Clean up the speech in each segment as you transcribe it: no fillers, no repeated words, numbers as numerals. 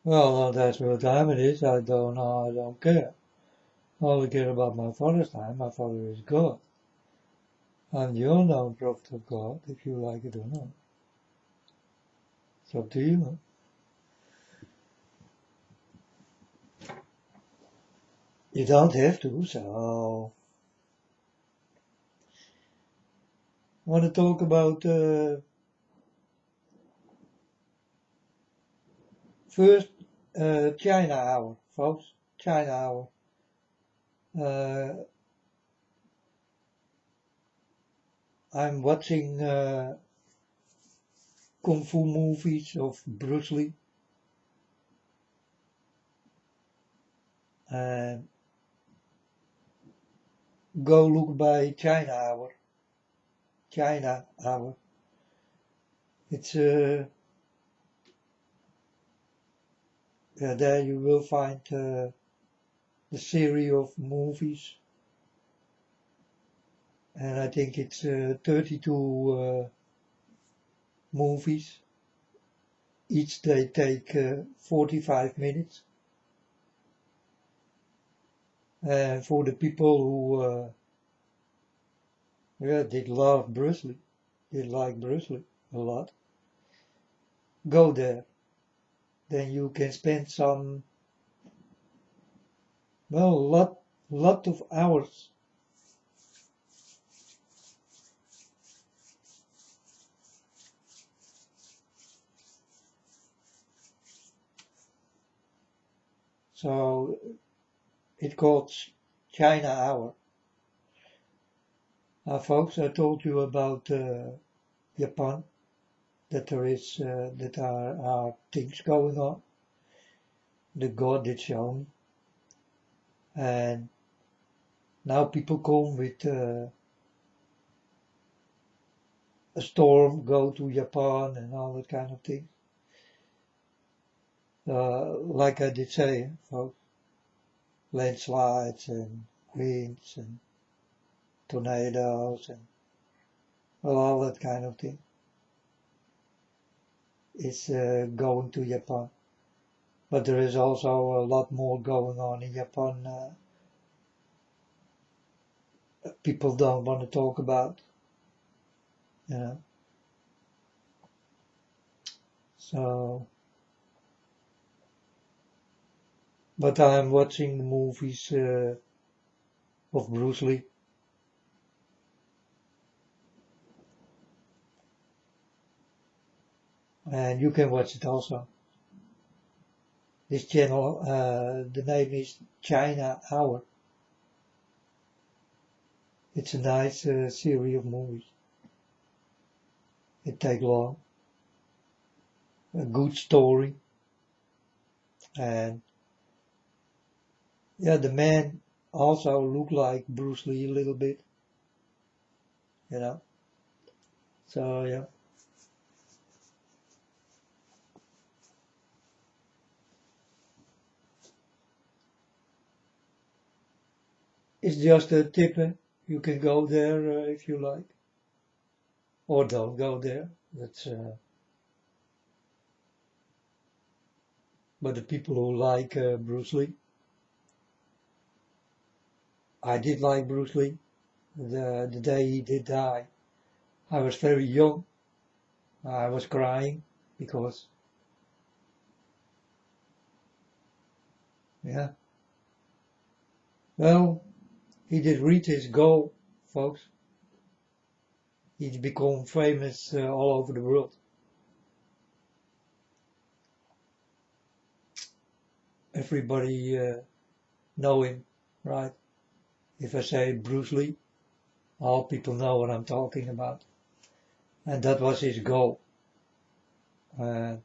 Well, that's what time it is. I don't know. I don't care. I only care about my Father's time. My Father is God. I'm the unknown prophet of God, if you like it or not. It's up to you. You don't have to, so I want to talk about first China hour, folks. China hour. Uh, I'm watching kung fu movies of Bruce Lee, and go look by China hour. China hour. It's there you will find the series of movies, and I think it's 32 movies. Each they take 45 minutes. And for the people who did love Bruce Lee, did like Bruce Lee a lot, go there. Then you can spend some, well, lot of hours. So it called China Hour. Folks, I told you about Japan, that that are things going on. The God did show me, and now people come with a storm, go to Japan and all that kind of thing. Like I did say, folks, landslides and winds and tornadoes and well, all that kind of thing is going to Japan. But there is also a lot more going on in Japan. People don't want to talk about, you know. So, but I'm watching the movies of Bruce Lee. And you can watch it also. This channel, the name is China Hour. It's a nice series of movies. It takes long. A good story. And yeah, the man also looked like Bruce Lee a little bit, you know. So yeah. It's just a tip. You can go there if you like. Or don't go there. That's but the people who like Bruce Lee. I did like Bruce Lee. The day he did die, I was very young. I was crying because, yeah, well, he did reach his goal, folks. He's become famous all over the world. Everybody know him, right? If I say Bruce Lee, all people know what I'm talking about. And that was his goal. Of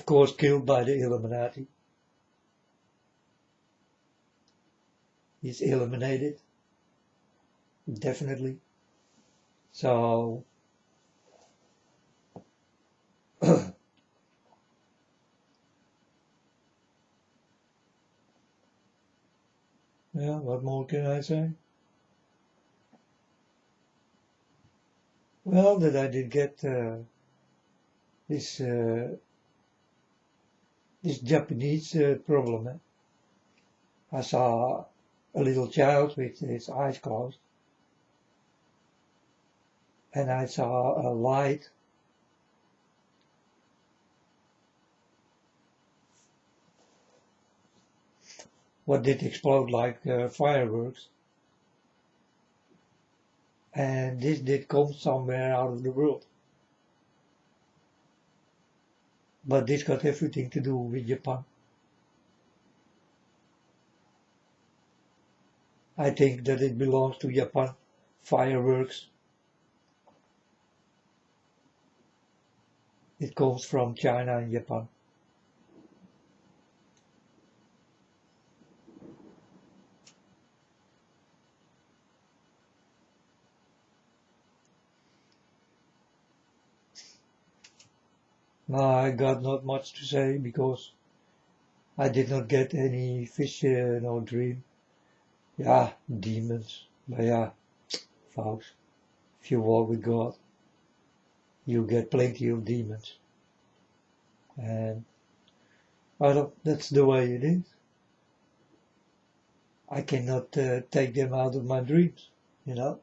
course, killed by the Illuminati. He's eliminated, definitely. So, yeah, what more can I say? Well, that I did get this this Japanese problem. I saw a little child with his eyes closed, and I saw a light what did explode like fireworks, and this did come somewhere out of the world. But this got everything to do with Japan. I think that it belongs to Japan. Fireworks. It comes from China and Japan. Now I got not much to say because I did not get any vision or dream. Yeah, demons. But yeah, folks, if you walk with God, you get plenty of demons. And well, that's the way it is. I cannot take them out of my dreams, you know.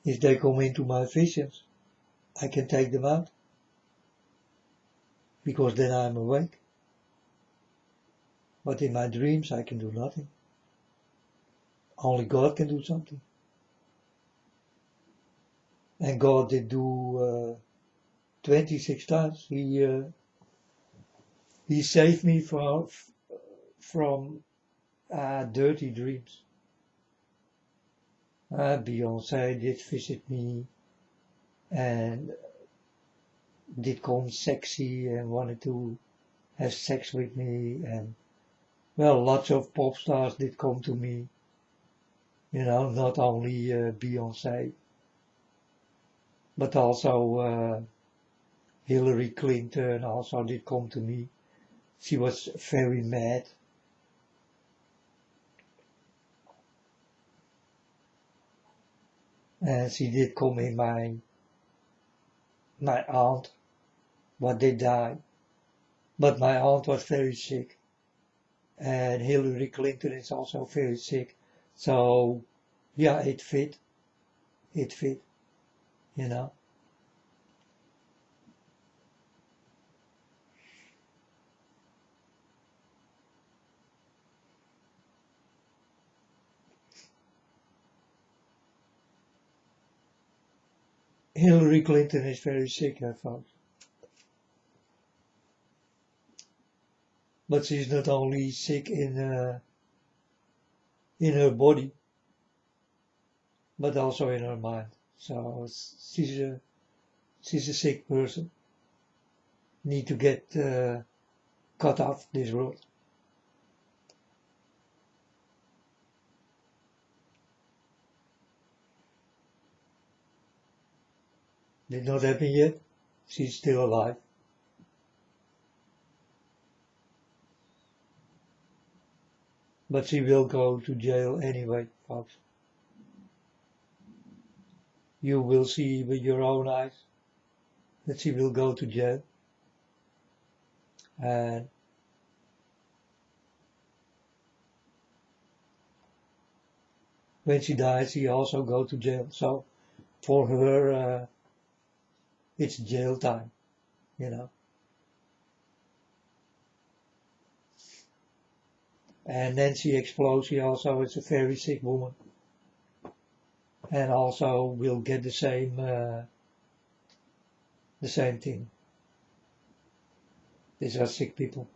If they come into my visions, I can take them out. Because then I'm awake. But in my dreams I can do nothing. Only God can do something. And God did do 26 times. He saved me from dirty dreams. Beyonce did visit me and did come sexy and wanted to have sex with me, and well, lots of pop stars did come to me, you know, not only Beyonce, but also Hillary Clinton also did come to me. She was very mad. And she did come in my aunt, but they died. But my aunt was very sick. And Hillary Clinton is also very sick. So, yeah, it fit. It fit, you know. Hillary Clinton is very sick, I found. But she's not only sick in her body, but also in her mind. So she's a sick person. Need to get cut off this world. Did not happen yet. She's still alive. But she will go to jail anyway, folks. You will see with your own eyes that she will go to jail. And when she dies, she also go to jail. So for her, it's jail time, you know. And Nancy Pelosi also is a very sick woman. And also will get the same thing. These are sick people.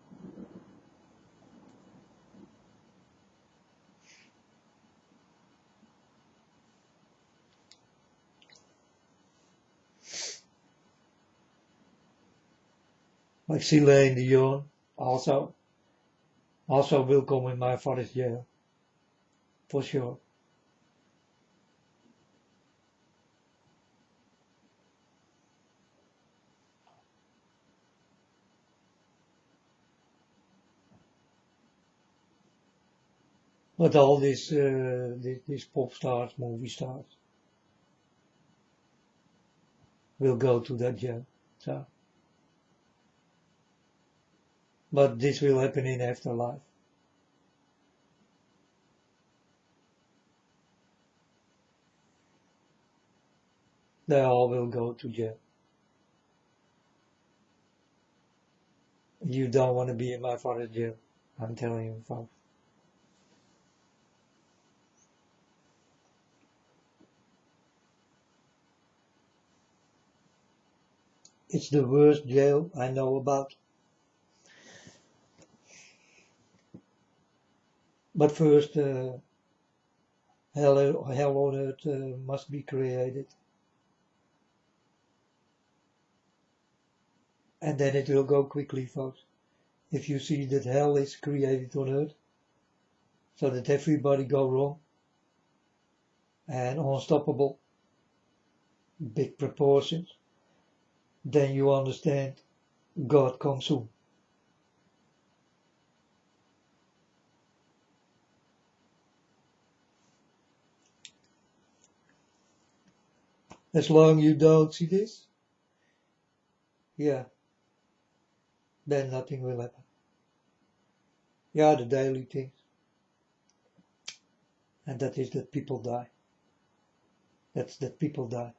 Like Celine Dion also will come in my father's jail. For sure. But all these pop stars, movie stars, will go to that jail. So, but this will happen in afterlife. They all will go to jail. You don't want to be in my father's jail. I'm telling you, folks. It's the worst jail I know about. But first, hell on earth must be created. And then it will go quickly, folks. If you see that hell is created on earth, so that everybody go wrong, and unstoppable, big proportions, then you understand God comes soon. As long as you don't see this, yeah, then nothing will happen. Yeah, the daily things. And that is that people die. That's that people die.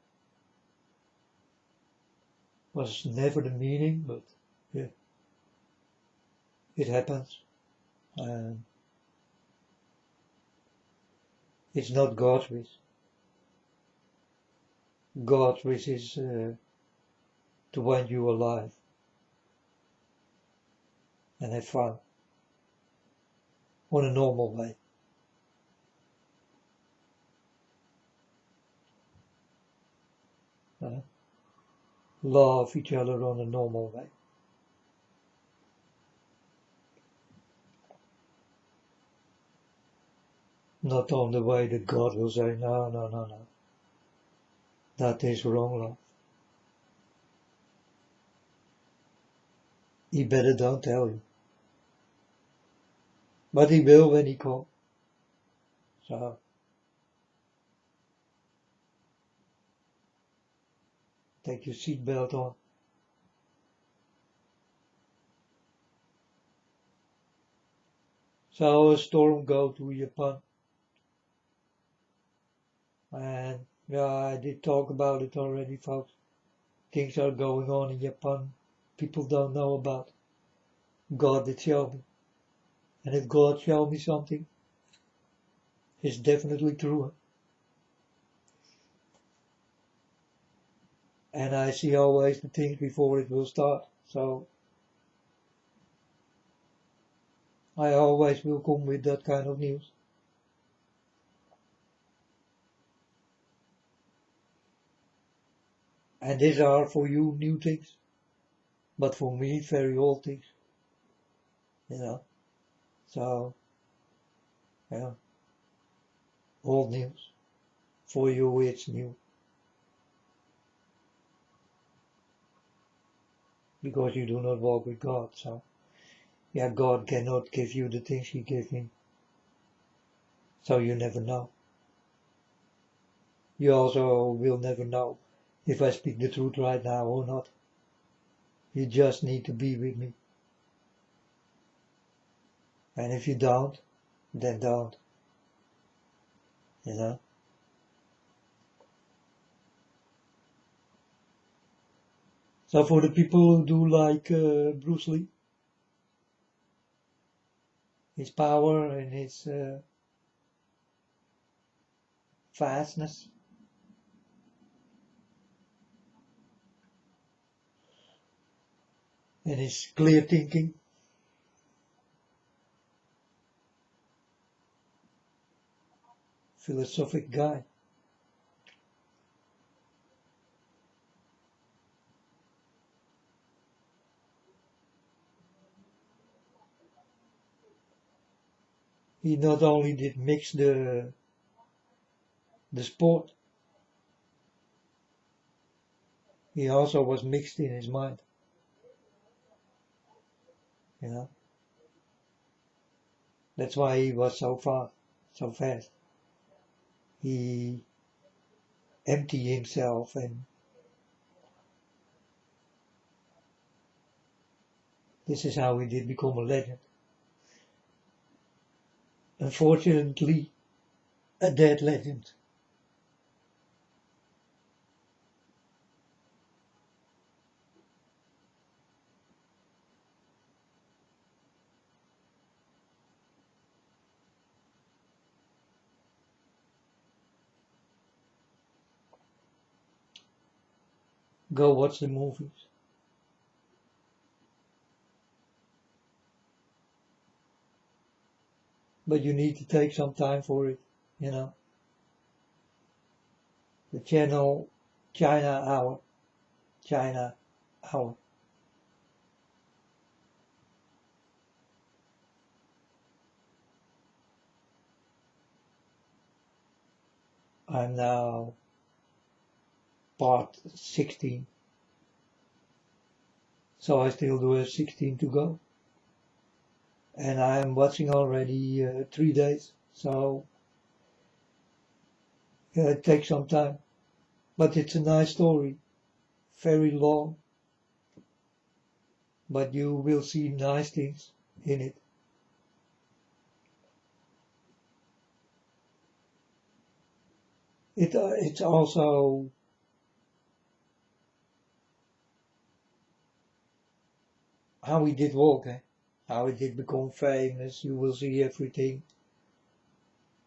Was never the meaning, but yeah, it happens. And it's not God's wish. God's wish is to want you alive and have fun on a normal way. Love each other on a normal way. Not on the way that God will say, no, no, no, no. That is wrong love. He better don't tell you. But he will when he comes. So, take your seatbelt on. So a storm go to Japan. And yeah, I did talk about it already, folks. Things are going on in Japan people don't know about. God did show me. And if God showed me something, it's definitely true. And I see always the things before it will start. So I always will come with that kind of news. And these are for you new things, but for me very old things. You know. So yeah. Old news. For you it's new. Because you do not walk with God. So yeah, God cannot give you the things he gave me. So you never know. You also will never know if I speak the truth right now or not. You just need to be with me. And if you don't, then don't. You know? So for the people who do like Bruce Lee, his power and his fastness, and his clear thinking, philosophic guy. He not only did mix the sport, he also was mixed in his mind. You know? That's why he was so fast. so fast. He emptied himself, and this is how he did become a legend. Unfortunately, a dead legend. Go watch the movies. But you need to take some time for it, you know. The channel China Hour. China Hour. I'm now part 16. So I still do have 16 to go. And I'm watching already 3 days. So it takes some time. But it's a nice story. Very long. But you will see nice things in it. It's also how he did walk, how he did become famous. You will see everything.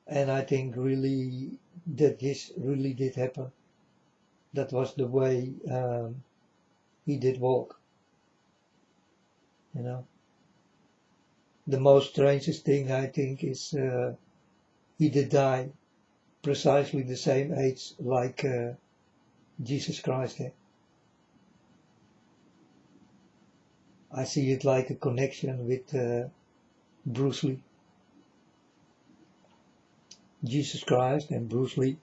And I think really that this really did happen. That was the way he did walk. You know. The most strangest thing I think is he did die precisely the same age like Jesus Christ. I see it like a connection with Bruce Lee. Jesus Christ and Bruce Lee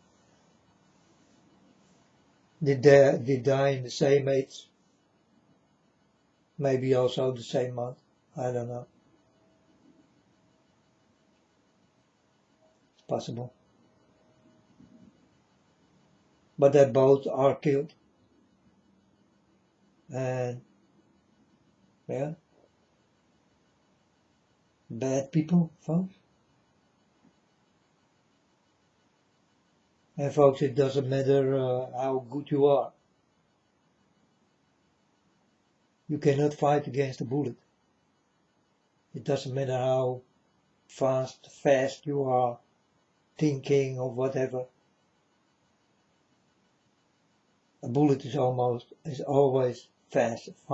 did die in the same age, maybe also the same month, I don't know. It's possible. But they both are killed. And yeah, bad people, folks. And folks, it doesn't matter how good you are. You cannot fight against a bullet. It doesn't matter how fast you are thinking or whatever. A bullet is always faster.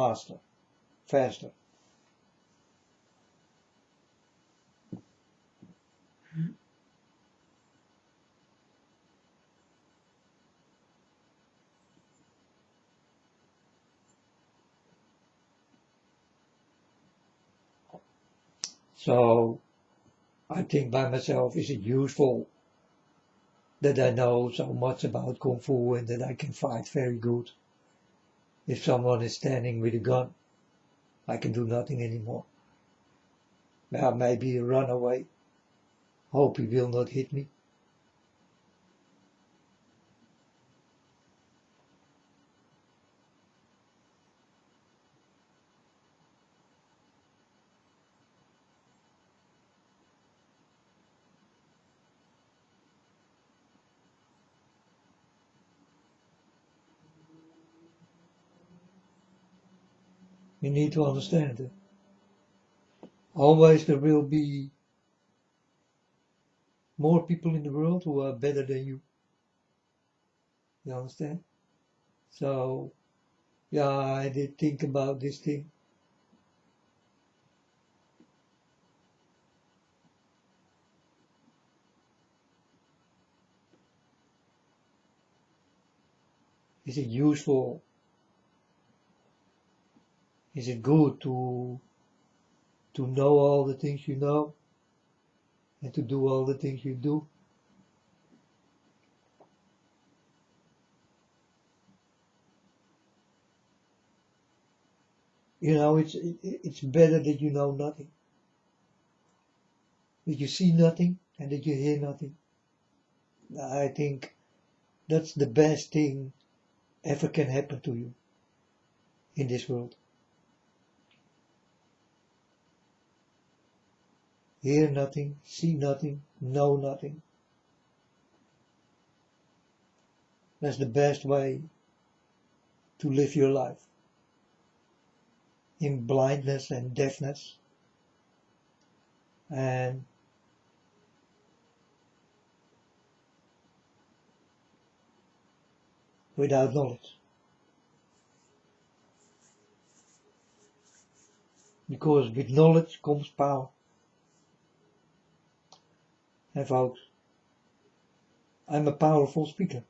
So I think by myself, is it useful that I know so much about Kung Fu and that I can fight very good? If someone is standing with a gun, I can do nothing anymore. Well, maybe run away. Hope he will not hit me. You need to understand that always there will be more people in the world who are better than you. You understand? So, yeah, I did think about this thing. Is it useful? Is it good to know all the things you know and to do all the things you do? You know, it's better that you know nothing, that you see nothing, and that you hear nothing. I think that's the best thing ever can happen to you in this world. Hear nothing, see nothing, know nothing. That's the best way to live your life. In blindness and deafness. And without knowledge. Because with knowledge comes power. And folks, I'm a powerful speaker.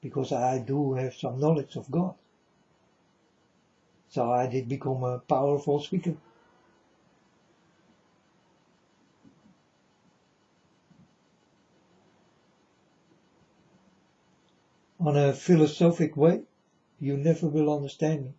Because I do have some knowledge of God. So I did become a powerful speaker. On a philosophic way, you never will understand me.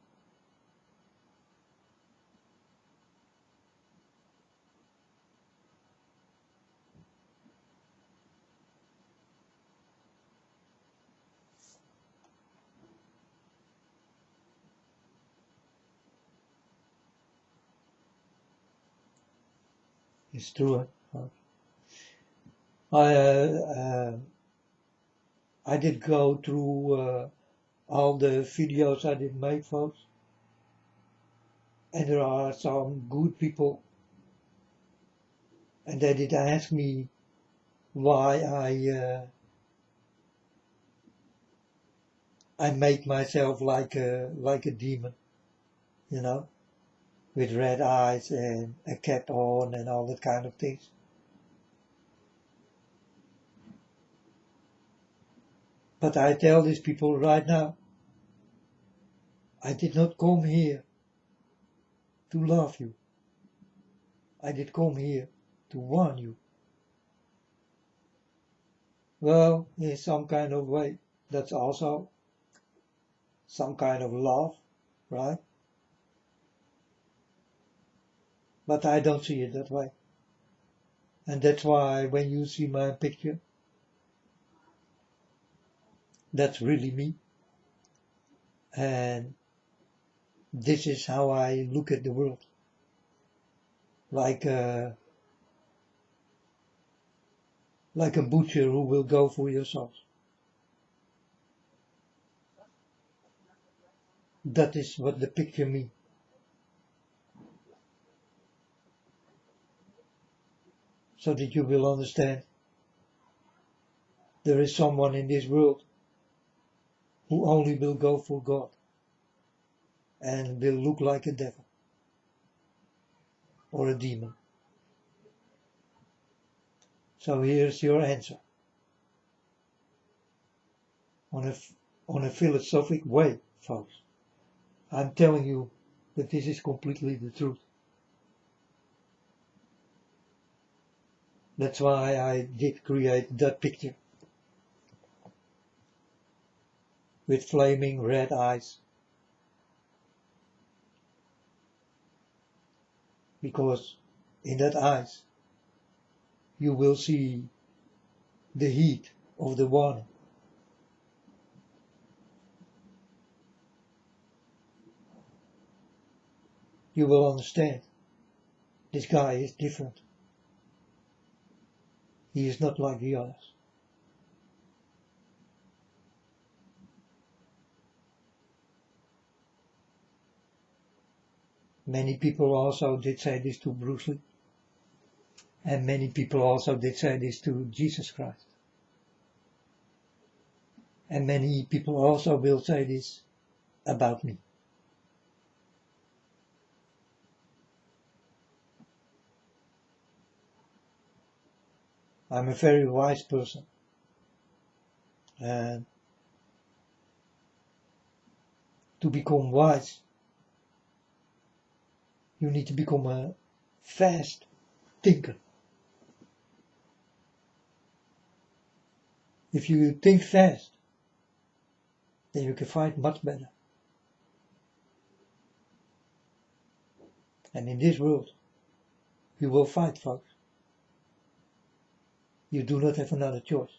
It's true. I did go through all the videos I did make, folks. And there are some good people. And they did ask me why I make myself like a demon, you know, with red eyes and a cap on and all that kind of things. But I tell these people right now, I did not come here to love you. I did come here to warn you. Well, in some kind of way, that's also some kind of love, right? But I don't see it that way. And that's why when you see my picture, that's really me. And this is how I look at the world. Like a butcher who will go for your souls. That is what the picture means. So that you will understand there is someone in this world who only will go for God and will look like a devil or a demon. So here's your answer. On a philosophic way, folks. I'm telling you that this is completely the truth. That's why I did create that picture. With flaming red eyes. Because in that eyes you will see the heat of the warning. You will understand this guy is different. He is not like the others. Many people also did say this to Bruce Lee. And many people also did say this to Jesus Christ. And many people also will say this about me. I'm a very wise person. And to become wise, you need to become a fast thinker. If you think fast, then you can fight much better. And in this world, you will fight, folks. You do not have another choice.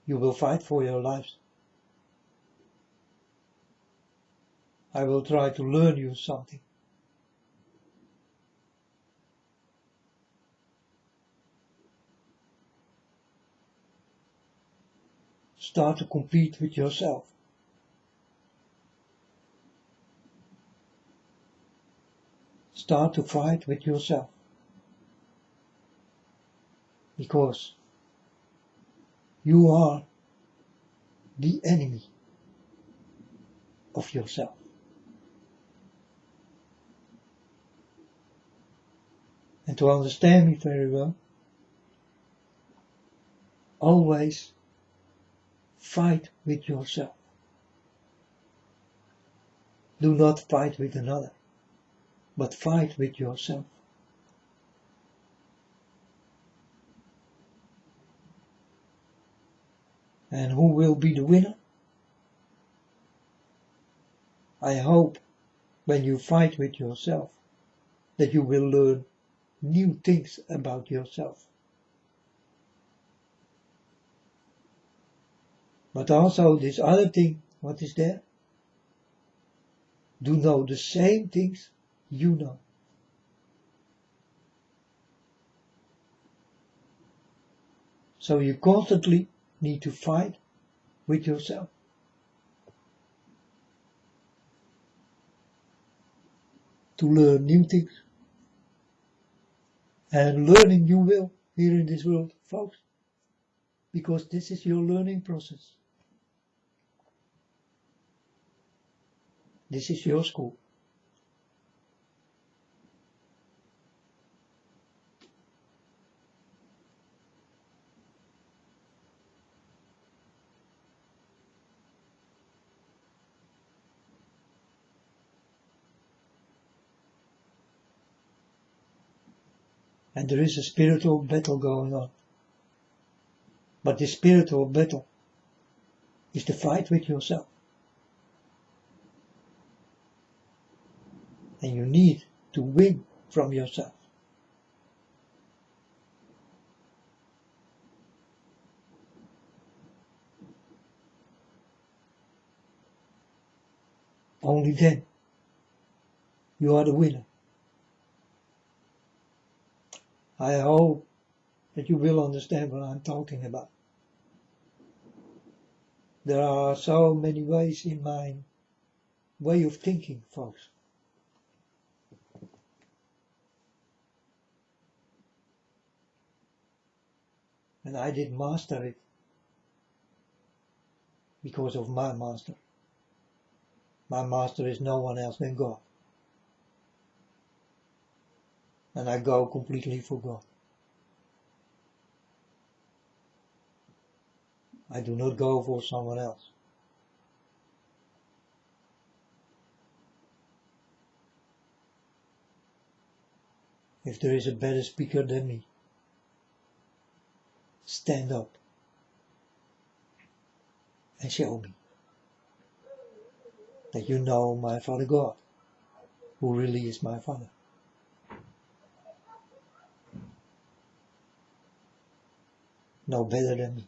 You will fight for your lives. I will try to learn you something. Start to compete with yourself. Start to fight with yourself. Because you are the enemy of yourself. And to understand me very well, always fight with yourself. Do not fight with another, but fight with yourself. And who will be the winner? I hope when you fight with yourself that you will learn new things about yourself. But also this other thing, what is there? Do know the same things you know. So you constantly need to fight with yourself. To learn new things. And learning you will here in this world, folks. Because this is your learning process. This is your school. And there is a spiritual battle going on. But this spiritual battle is the fight with yourself. And you need to win from yourself. Only then you are the winner. I hope that you will understand what I'm talking about. There are so many ways in my way of thinking, folks. And I didn't master it because of my master. My master is no one else than God. And I go completely for God. I do not go for someone else. If there is a better speaker than me, stand up and show me that you know my Father God, who really is my Father. No better than me.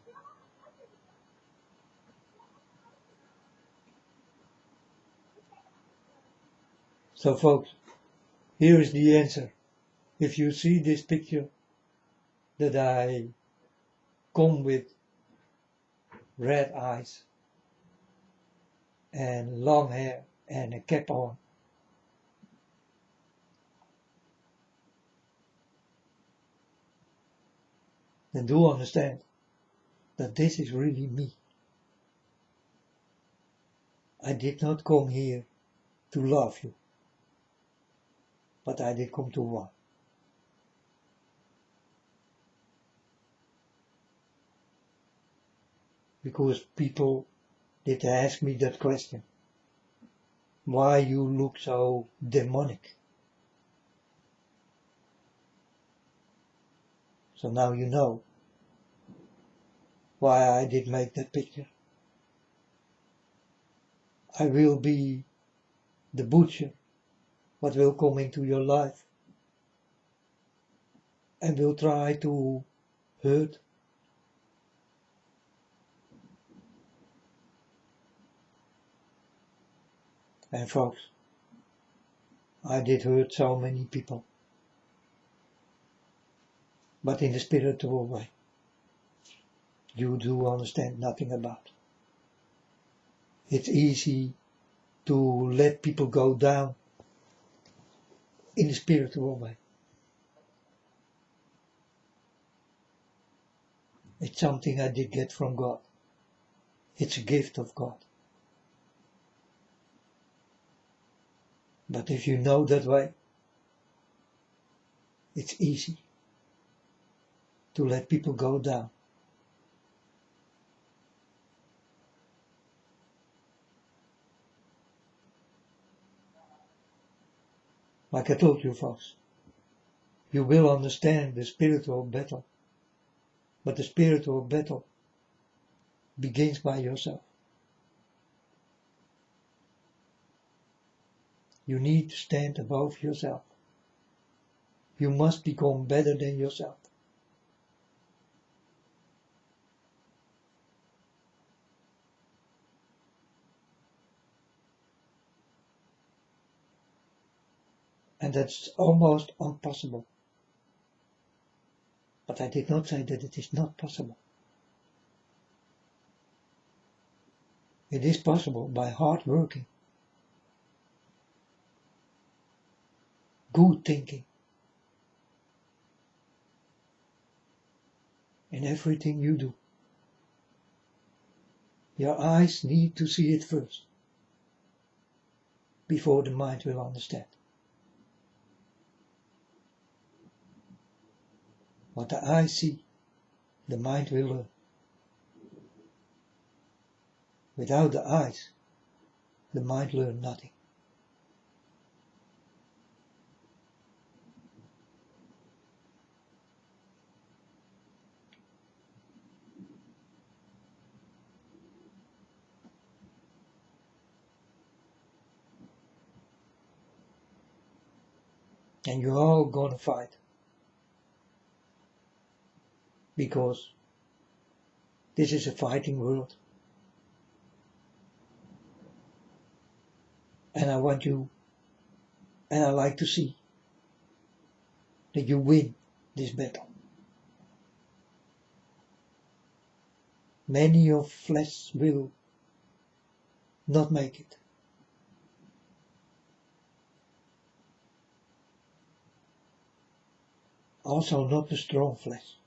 So folks, here is the answer. If you see this picture that I come with red eyes and long hair and a cap on, then do understand that this is really me. I did not come here to love you, but I did come to war. Because people did ask me that question. Why you look so demonic? So now you know why I did make that picture. I will be the butcher, what will come into your life, and will try to hurt. And folks, I did hurt so many people, but in the spiritual way. You do understand nothing about. It's easy to let people go down in the spiritual way. It's something I did get from God. It's a gift of God. But if you know that way, it's easy to let people go down. Like I told you folks, you will understand the spiritual battle, but the spiritual battle begins by yourself. You need to stand above yourself. You must become better than yourself. And that's almost impossible. But I did not say that it is not possible. It is possible by hard working, good thinking, in everything you do. Your eyes need to see it first, before the mind will understand. What the eyes see, the mind will learn. Without the eyes, the mind learns nothing. And you're all gonna fight. Because this is a fighting world. And I want you, and I like to see that you win this battle. Many of flesh will not make it. Also not the strong flesh.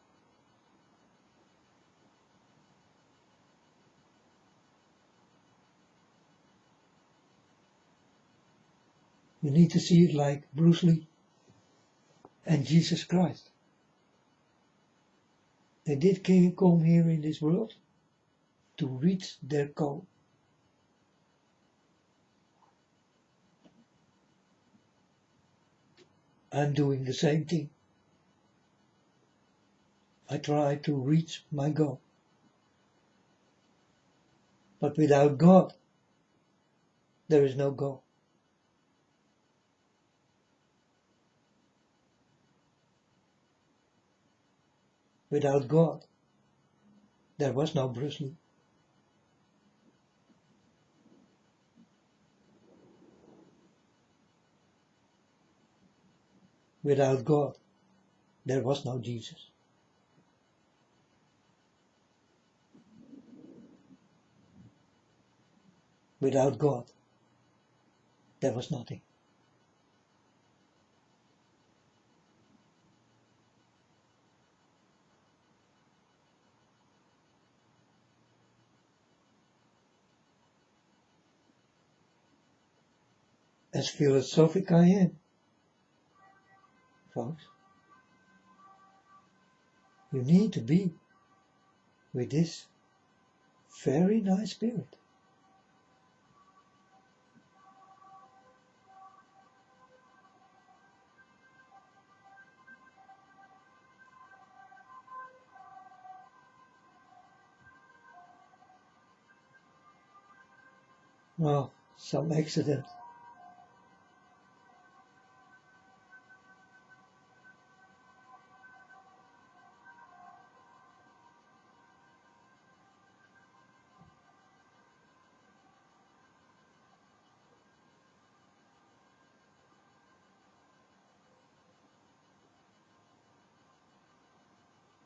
You need to see it like Bruce Lee and Jesus Christ. They did come here in this world to reach their goal. I'm doing the same thing. I try to reach my goal. But without God, there is no goal. Without God, there was no Bruce Lee. Without God, there was no Jesus. Without God, there was nothing. As philosophic I am, folks, you need to be with this very nice spirit. Well, some accident.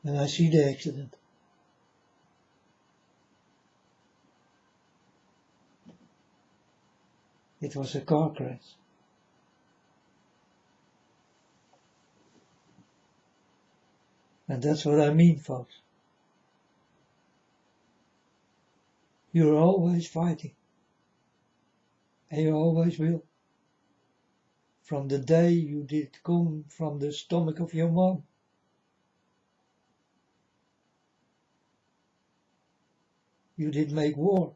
and I see the accident. It was a car crash. And that's what I mean, folks. You're always fighting. And you always will. From the day you did come from the stomach of your mom. You did make war.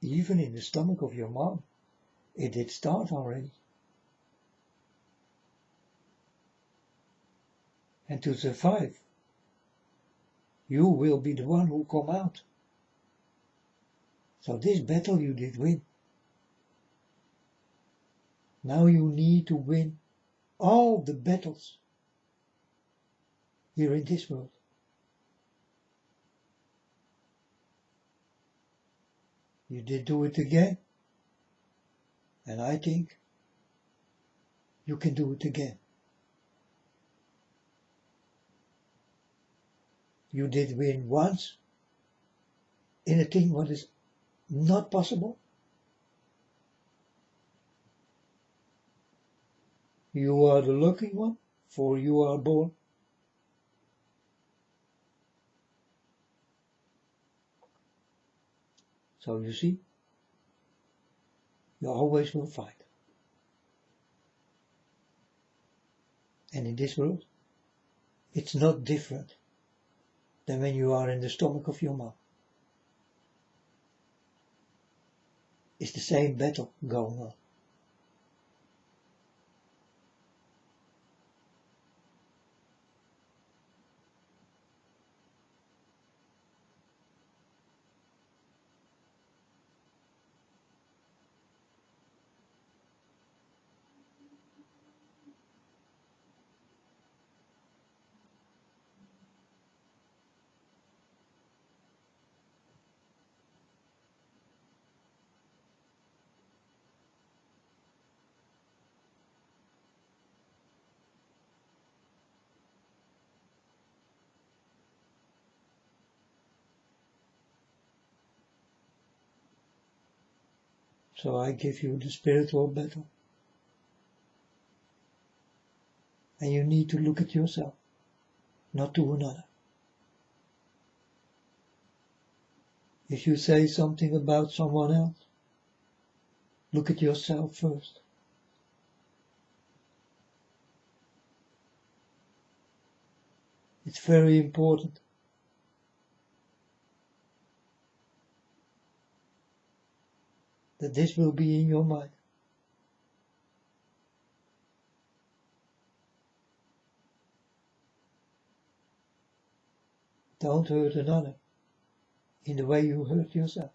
Even in the stomach of your mom, it did start already. And to survive, you will be the one who come out. So this battle you did win. Now you need to win all the battles here in this world. You did do it again, and I think you can do it again. You did win once in a thing what is not possible. You are the lucky one, for you are born. So you see, you always will fight. And in this world, it's not different than when you are in the stomach of your mom. It's the same battle going on. So I give you the spiritual battle. And you need to look at yourself, not to another. If you say something about someone else, look at yourself first. It's very important. That this will be in your mind. Don't hurt another in the way you hurt yourself.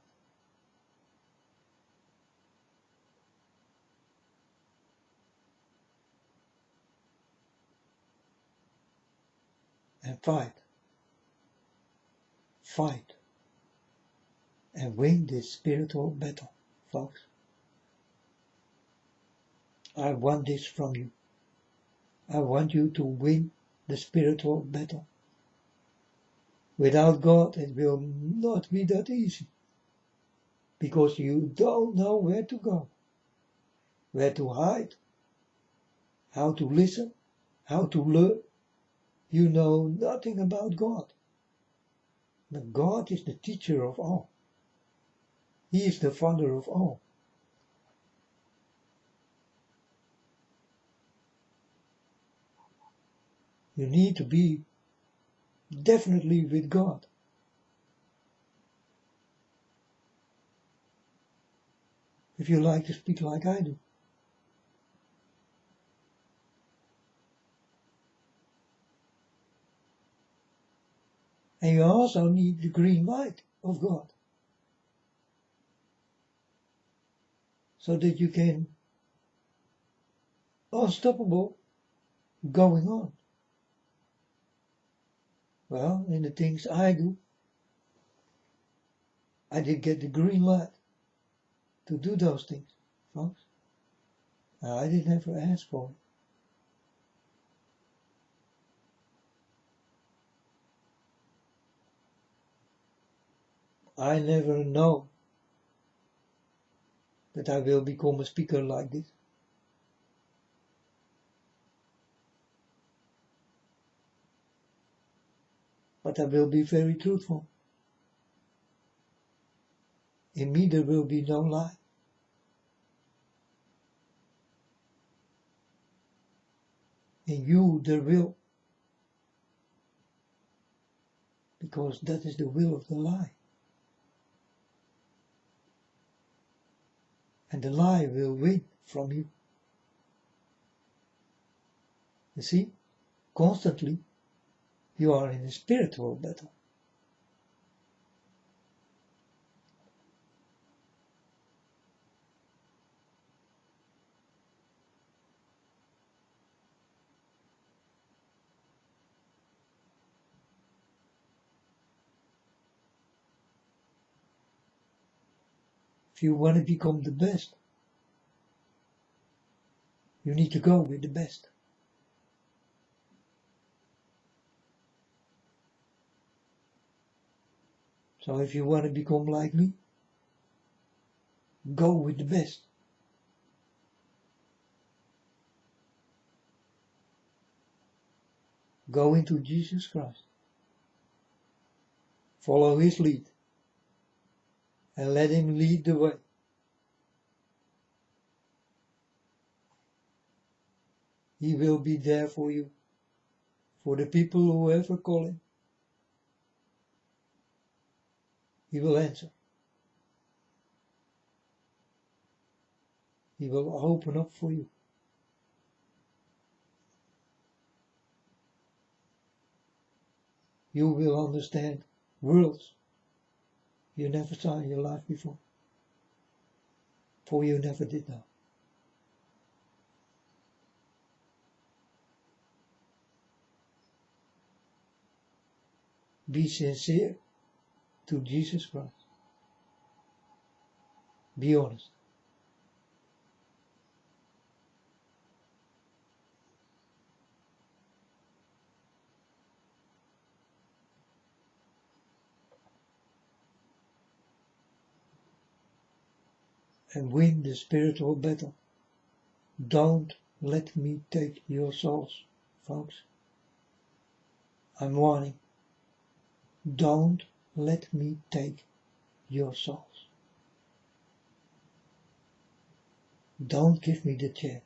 And fight. Fight. And win this spiritual battle, folks. I want this from you. I want you to win the spiritual battle. Without God, it will not be that easy. Because you don't know where to go, where to hide, how to listen, how to learn. You know nothing about God. But God is the teacher of all. He is the Father of all. You need to be definitely with God. If you like to speak like I do. And you also need the green light of God. So that you can unstoppable going on. Well, in the things I do, I did get the green light to do those things, folks. I didn't ever ask for it. I never know that I will become a speaker like this. But I will be very truthful. In me there will be no lie. In you there will. Because that is the will of the lie. And the lie will win from you. You see, constantly you are in a spiritual battle. If you want to become the best, you need to go with the best. So if you want to become like me, go with the best. Go into Jesus Christ. Follow his lead. And let him lead the way. He will be there for you. For the people who ever call him. He will answer. He will open up for you. You will understand worlds you never saw in your life before. For you never did know. Be sincere to Jesus Christ. Be honest. And win the spiritual battle. Don't let me take your souls, folks. I'm warning. Don't let me take your souls. Don't give me the chance.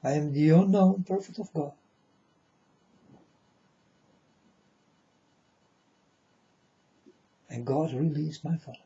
I am the unknown prophet of God. And God really is my Father.